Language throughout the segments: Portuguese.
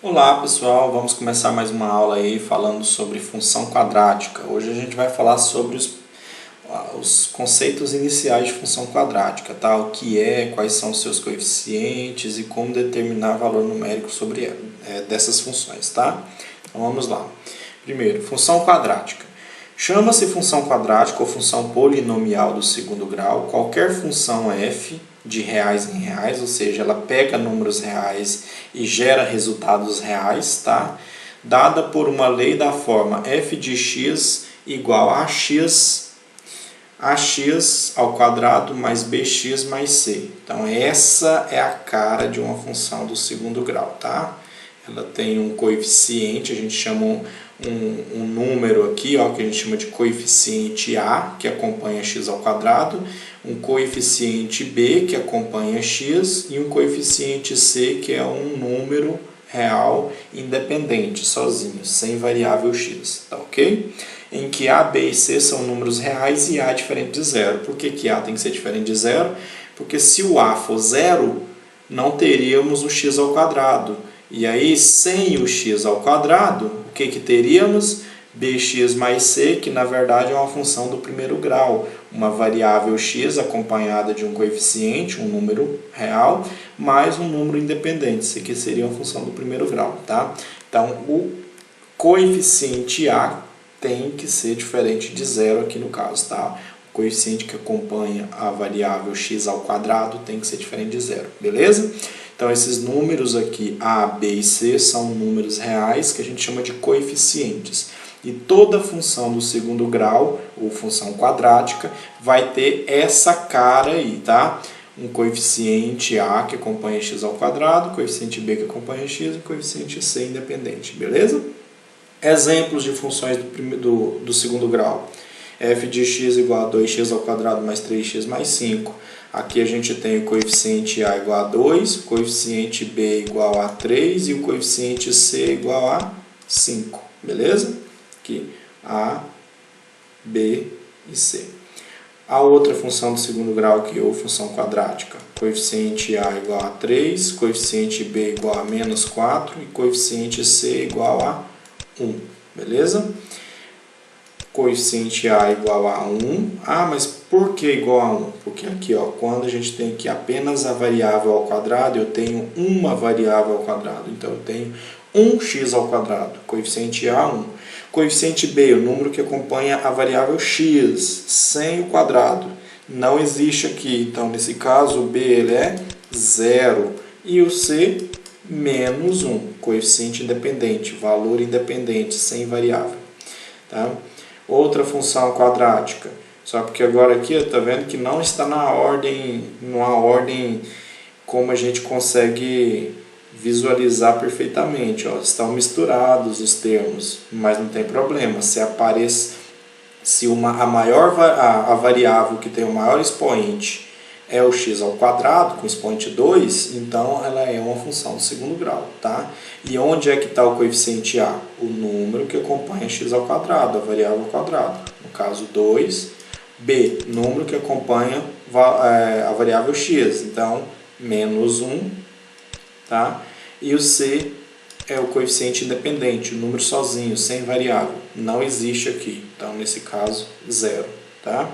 Olá pessoal, vamos começar mais uma aula aí falando sobre função quadrática. Hoje a gente vai falar sobre os conceitos iniciais de função quadrática, tá? O que é, quais são os seus coeficientes e como determinar valor numérico sobre dessas funções, tá? Então vamos lá. Primeiro, função quadrática. Chama-se função quadrática ou função polinomial do segundo grau qualquer função f de reais em reais, ou seja, ela pega números reais e gera resultados reais, tá? Dada por uma lei da forma f de x igual a x ao quadrado mais bx mais c. Então essa é a cara de uma função do segundo grau, tá? Ela tem um coeficiente, a gente chama um número aqui, ó, que a gente chama de coeficiente A, que acompanha x ao quadrado, um coeficiente B, que acompanha x, e um coeficiente C, que é um número real independente, sozinho, sem variável x, tá ok? Em que A, B e C são números reais e A é diferente de zero. Por que A tem que ser diferente de zero? Porque se o A for zero, não teríamos o x ao quadrado. E aí, sem o x ao quadrado, o que teríamos? Bx mais c, que na verdade é uma função do primeiro grau. Uma variável x acompanhada de um coeficiente, um número real, mais um número independente. Isso aqui seria uma função do primeiro grau, tá? Então, o coeficiente a tem que ser diferente de zero aqui no caso, tá? O coeficiente que acompanha a variável x ao quadrado tem que ser diferente de zero, beleza? Então, esses números aqui, A, B e C, são números reais que a gente chama de coeficientes. E toda função do segundo grau, ou função quadrática, vai ter essa cara aí, tá? Um coeficiente A que acompanha x ao quadrado, coeficiente B que acompanha x e coeficiente C independente, beleza? Exemplos de funções do segundo grau. F de x igual a 2x ao quadrado mais 3x mais 5. Aqui a gente tem o coeficiente A igual a 2, o coeficiente B igual a 3 e o coeficiente C igual a 5. Beleza? Aqui, A, B e C. A outra função do segundo grau aqui, ou função quadrática. Coeficiente A igual a 3, coeficiente B igual a menos 4 e coeficiente C igual a 1. Beleza? Coeficiente A igual a 1. Ah, mas por que igual a 1? Porque aqui, ó, quando a gente tem aqui apenas a variável ao quadrado, eu tenho uma variável ao quadrado. Então, eu tenho 1x ao quadrado. Coeficiente A, 1. Coeficiente B, o número que acompanha a variável x, sem o quadrado. Não existe aqui. Então, nesse caso, o B ele é 0. E o C, menos 1. Coeficiente independente, valor independente, sem variável. Tá? Outra função quadrática, só porque agora aqui está vendo que não está numa ordem como a gente consegue visualizar perfeitamente, ó, estão misturados os termos, mas não tem problema, se a variável que tem o maior expoente é o x ao quadrado, com expoente 2, então ela é uma função do segundo grau, tá? E onde é que está o coeficiente A? O número que acompanha x ao quadrado, a variável ao quadrado. No caso, 2. B, número que acompanha a variável x, então, menos 1, tá? E o C é o coeficiente independente, o número sozinho, sem variável. Não existe aqui, então, nesse caso, 0, tá?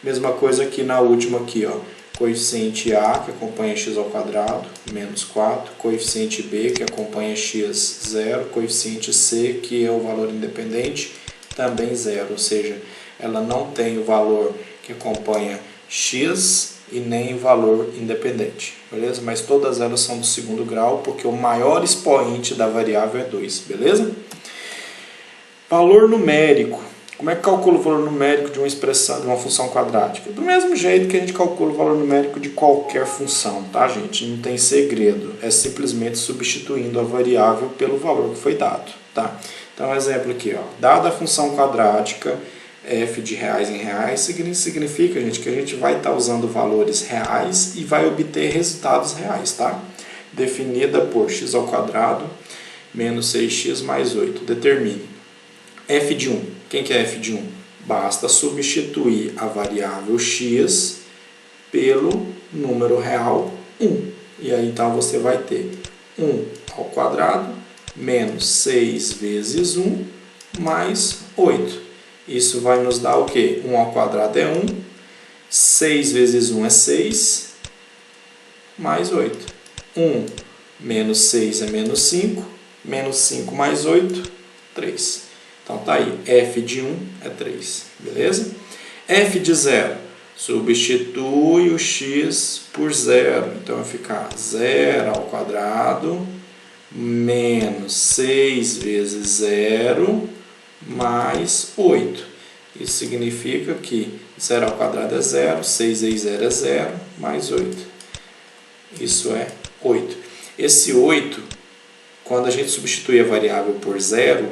Mesma coisa aqui na última aqui, ó. Coeficiente A, que acompanha x ao quadrado, menos 4. Coeficiente B, que acompanha x, 0. Coeficiente C, que é o valor independente, também 0. Ou seja, ela não tem o valor que acompanha x e nem o valor independente. Beleza? Mas todas elas são do segundo grau, porque o maior expoente da variável é 2. Beleza? Valor numérico. Como é que calcula o valor numérico de uma expressão, de uma função quadrática? Do mesmo jeito que a gente calcula o valor numérico de qualquer função, tá, gente? Não tem segredo. É simplesmente substituindo a variável pelo valor que foi dado, tá? Então, um exemplo aqui, ó. Dada a função quadrática f de reais em reais, significa, gente, que a gente vai estar usando valores reais e vai obter resultados reais, tá? Definida por x ao quadrado menos 6x mais 8. Determine f de 1. Quem que é f de 1? Basta substituir a variável x pelo número real 1. E aí então você vai ter 1 ao quadrado menos 6 vezes 1 mais 8. Isso vai nos dar o quê? 1 ao quadrado é 1, 6 vezes 1 é 6, mais 8. 1 menos 6 é menos 5, menos 5 mais 8, 3. Então tá aí, f de 1 é 3, beleza? F de 0, substitui o x por 0, então vai ficar 0 ao quadrado menos 6 vezes 0 mais 8. Isso significa que 0 ao quadrado é 0, 6 vezes 0 é 0, mais 8. Isso é 8. Esse 8, quando a gente substitui a variável por 0,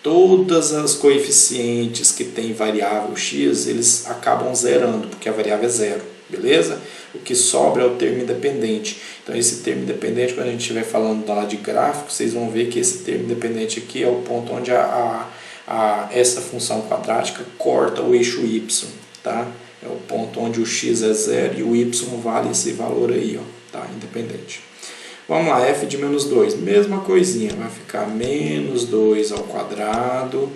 todas as coeficientes que tem variável x, eles acabam zerando, porque a variável é 0, beleza? O que sobra é o termo independente. Então, esse termo independente, quando a gente estiver falando lá de gráfico, vocês vão ver que esse termo independente aqui é o ponto onde essa função quadrática corta o eixo y, tá? É o ponto onde o x é 0 e o y vale esse valor aí, ó, tá? Independente. Vamos lá, f de menos 2, mesma coisinha, vai ficar menos 2 ao quadrado,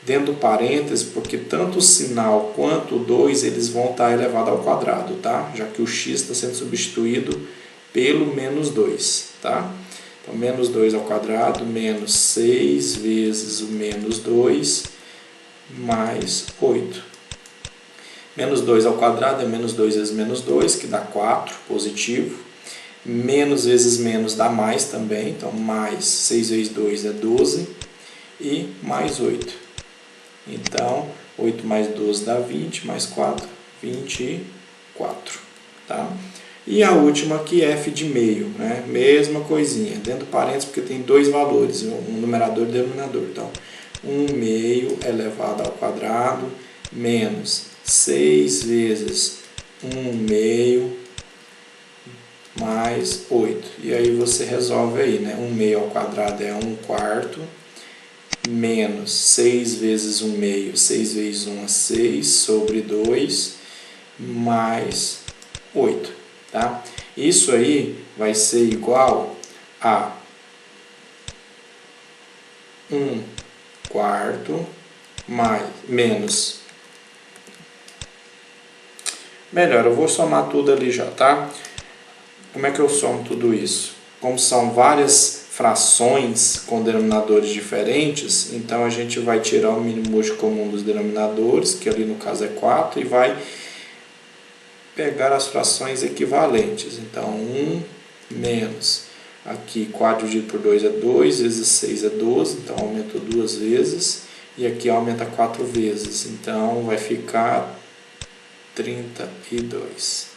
dentro do parênteses, porque tanto o sinal quanto o 2, eles vão estar elevados ao quadrado, tá? Já que o x está sendo substituído pelo menos 2, tá? Então, menos 2 ao quadrado, menos 6 vezes o menos 2, mais 8. Menos 2 ao quadrado é menos 2 vezes menos 2, que dá 4, positivo. Menos vezes menos dá mais também, então mais 6 vezes 2 é 12 e mais 8. Então, 8 mais 12 dá 20, mais 4, 24. Tá? E a última aqui, f de meio, né? Mesma coisinha, dentro do parênteses, porque tem dois valores, um numerador e um denominador. Então, 1 meio elevado ao quadrado, menos 6 vezes 1 meio, mais 8. E aí você resolve aí, né? 1 meio ao quadrado é 1 quarto, menos 6 vezes 1 meio, 6 vezes 1 é 6, sobre 2, mais 8. Tá? Isso aí vai ser igual a 1 quarto mais, menos. Melhor, eu vou somar tudo ali já, tá? Como é que eu somo tudo isso? Como são várias frações com denominadores diferentes, então a gente vai tirar o mínimo múltiplo comum dos denominadores, que ali no caso é 4, e vai pegar as frações equivalentes. Então, 1 menos, aqui 4 dividido por 2 é 2, vezes 6 é 12, então aumentou 2 vezes, e aqui aumenta 4 vezes, então vai ficar 32.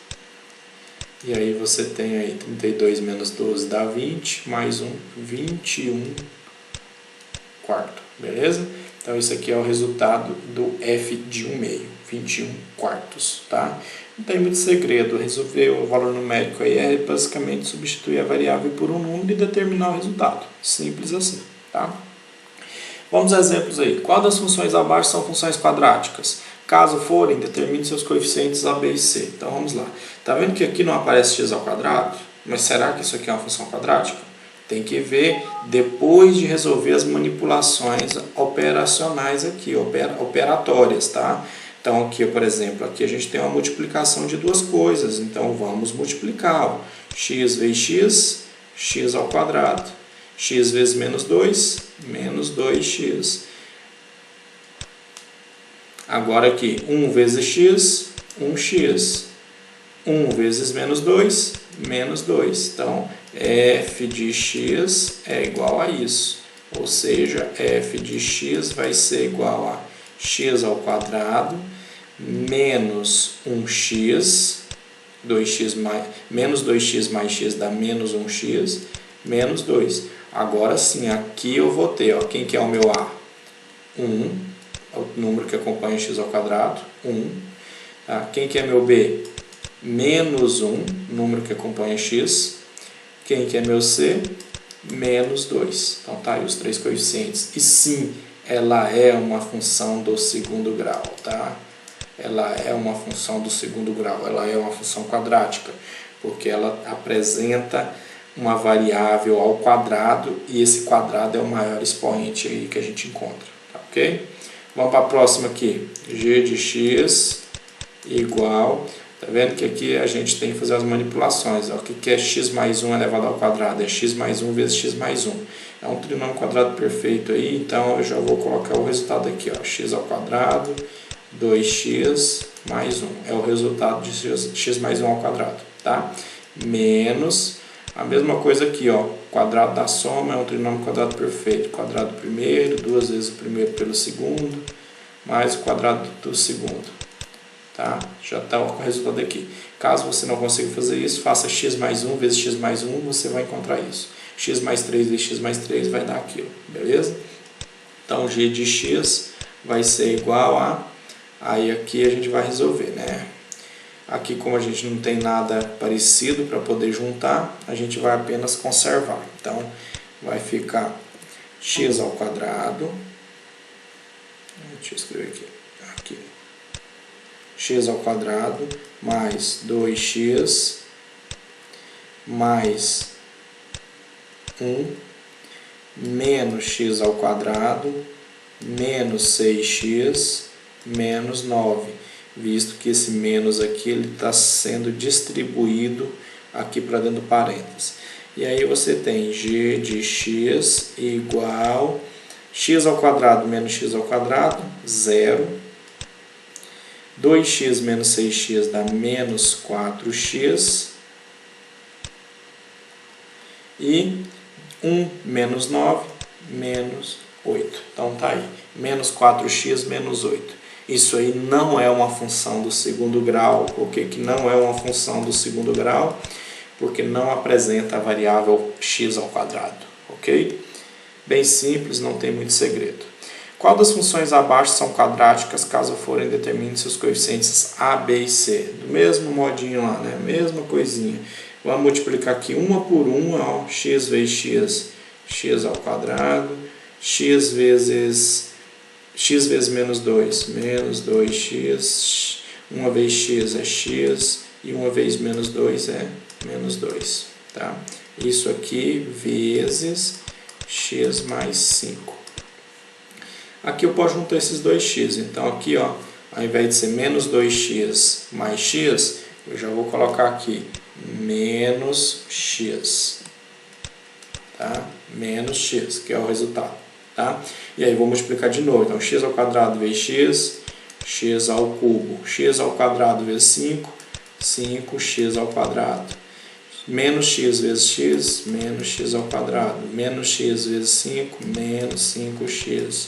E aí você tem aí 32 menos 12 dá 20, mais 1, 21 quarto, beleza? Então isso aqui é o resultado do f de 1 meio, 21 quartos, tá? Não tem muito segredo, resolver o valor numérico aí é basicamente substituir a variável por um número e determinar o resultado, simples assim, tá? Vamos a exemplos aí. Qual das funções abaixo são funções quadráticas? Caso forem, determine seus coeficientes a, b e c. Então vamos lá. Tá vendo que aqui não aparece x ao quadrado? Mas será que isso aqui é uma função quadrática? Tem que ver depois de resolver as manipulações operacionais aqui, operatórias, tá? Então aqui, por exemplo, aqui a gente tem uma multiplicação de duas coisas, então vamos multiplicar. X vezes x, x ao quadrado. X vezes menos 2, menos 2x. Agora aqui, 1 vezes x, 1x. 1 vezes menos 2, menos 2. Então, f de x é igual a isso. Ou seja, f de x vai ser igual a x ao quadrado menos 1x, 2x mais, menos 2x mais x dá menos 1x, menos 2. Agora sim, aqui eu vou ter, ó, quem que é o meu a? 1, é o número que acompanha x ao quadrado, 1. Tá? Quem que é meu b? Menos 1, número que acompanha x. Quem que é meu c? Menos 2. Então tá aí os três coeficientes. E sim, ela é uma função do segundo grau, tá? Ela é uma função do segundo grau, ela é uma função quadrática, porque ela apresenta uma variável ao quadrado e esse quadrado é o maior expoente aí que a gente encontra, tá, ok? Vamos para a próxima aqui, g de x igual, tá vendo que aqui a gente tem que fazer as manipulações, ó, o que é x mais 1 elevado ao quadrado? É x mais 1 vezes x mais 1, é um trinômio quadrado perfeito aí, então eu já vou colocar o resultado aqui, ó, x ao quadrado, 2x mais 1, é o resultado de x mais 1 ao quadrado, tá? Menos, a mesma coisa aqui, ó, quadrado da soma é um trinômio quadrado perfeito, quadrado do primeiro, 2 vezes o primeiro pelo segundo, mais o quadrado do segundo, tá? Já está o resultado aqui. Caso você não consiga fazer isso, faça x mais 1 vezes x mais 1, você vai encontrar isso. X mais 3 vezes x mais 3 vai dar aquilo, beleza? Então, g de x vai ser igual a... Aí aqui a gente vai resolver, né? Aqui, como a gente não tem nada parecido para poder juntar, a gente vai apenas conservar. Então, vai ficar x ao quadrado. Deixa eu escrever aqui. X ao quadrado mais 2x mais 1 menos x ao quadrado menos 6x menos 9, visto que esse menos aqui ele está sendo distribuído aqui para dentro do parênteses. E aí você tem g de x igual x ao quadrado menos x ao quadrado, 0. 2x menos 6x dá menos 4x. E 1 menos 9, menos 8. Então tá aí, menos 4x menos 8. Isso aí não é uma função do segundo grau. Por que que não é uma função do segundo grau? Porque não apresenta a variável x ao quadrado, ok? Bem simples, não tem muito segredo. Qual das funções abaixo são quadráticas caso forem determine seus coeficientes a, b e c? Do mesmo modinho lá, né? Mesma coisinha. Vamos multiplicar aqui uma por uma, ó, x vezes x, x ao quadrado, x vezes menos 2, menos 2x, uma vez x é x, e uma vez menos 2 é menos 2, tá? Isso aqui vezes x mais 5. Aqui eu posso juntar esses dois x, então aqui, ó, ao invés de ser menos 2x mais x, eu já vou colocar aqui menos x, tá? Menos x, que é o resultado, tá? E aí vou multiplicar de novo, então x ao quadrado vezes x, x ao cubo, x ao quadrado vezes 5, 5x ao quadrado, menos x vezes x, menos x ao quadrado, menos x vezes 5, menos 5x,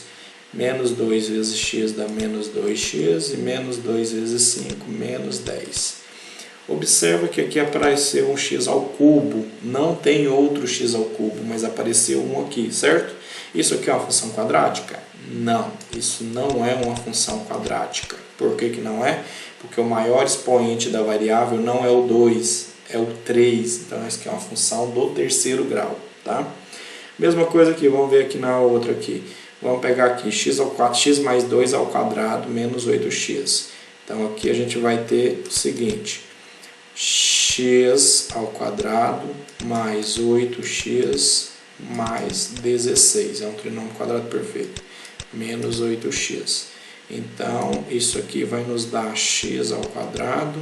menos 2 vezes x dá menos 2x, e menos 2 vezes 5, menos 10. Observa que aqui apareceu um x ao cubo, não tem outro x ao cubo, mas apareceu um aqui, certo? Isso aqui é uma função quadrática? Não, isso não é uma função quadrática. Por que que não é? Porque o maior expoente da variável não é o 2, é o 3. Então, isso aqui é uma função do terceiro grau, tá? Mesma coisa aqui, vamos ver aqui na outra aqui. Vamos pegar aqui x ao 4, x mais 2 ao quadrado menos 8x. Então, aqui a gente vai ter o seguinte, x ao quadrado mais 8x mais 16. É um trinômio quadrado perfeito. Menos 8x. Então, isso aqui vai nos dar x ao quadrado,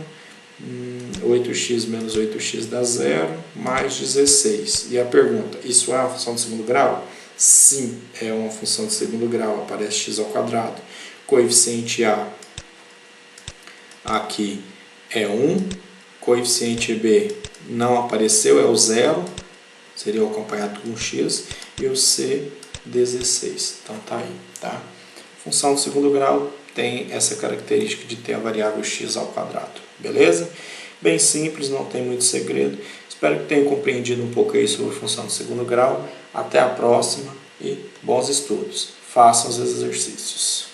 8x menos 8x dá 0, mais 16. E a pergunta, isso é uma função de segundo grau? Sim, é uma função de segundo grau, aparece x ao quadrado. Coeficiente A aqui é 1, coeficiente B não apareceu, é o 0, seria acompanhado com x, e o C, 16. Então tá aí, tá? Função de segundo grau tem essa característica de ter a variável x ao quadrado, beleza? Bem simples, não tem muito segredo. Espero que tenham compreendido um pouco aí sobre função de segundo grau. Até a próxima e bons estudos. Façam os exercícios.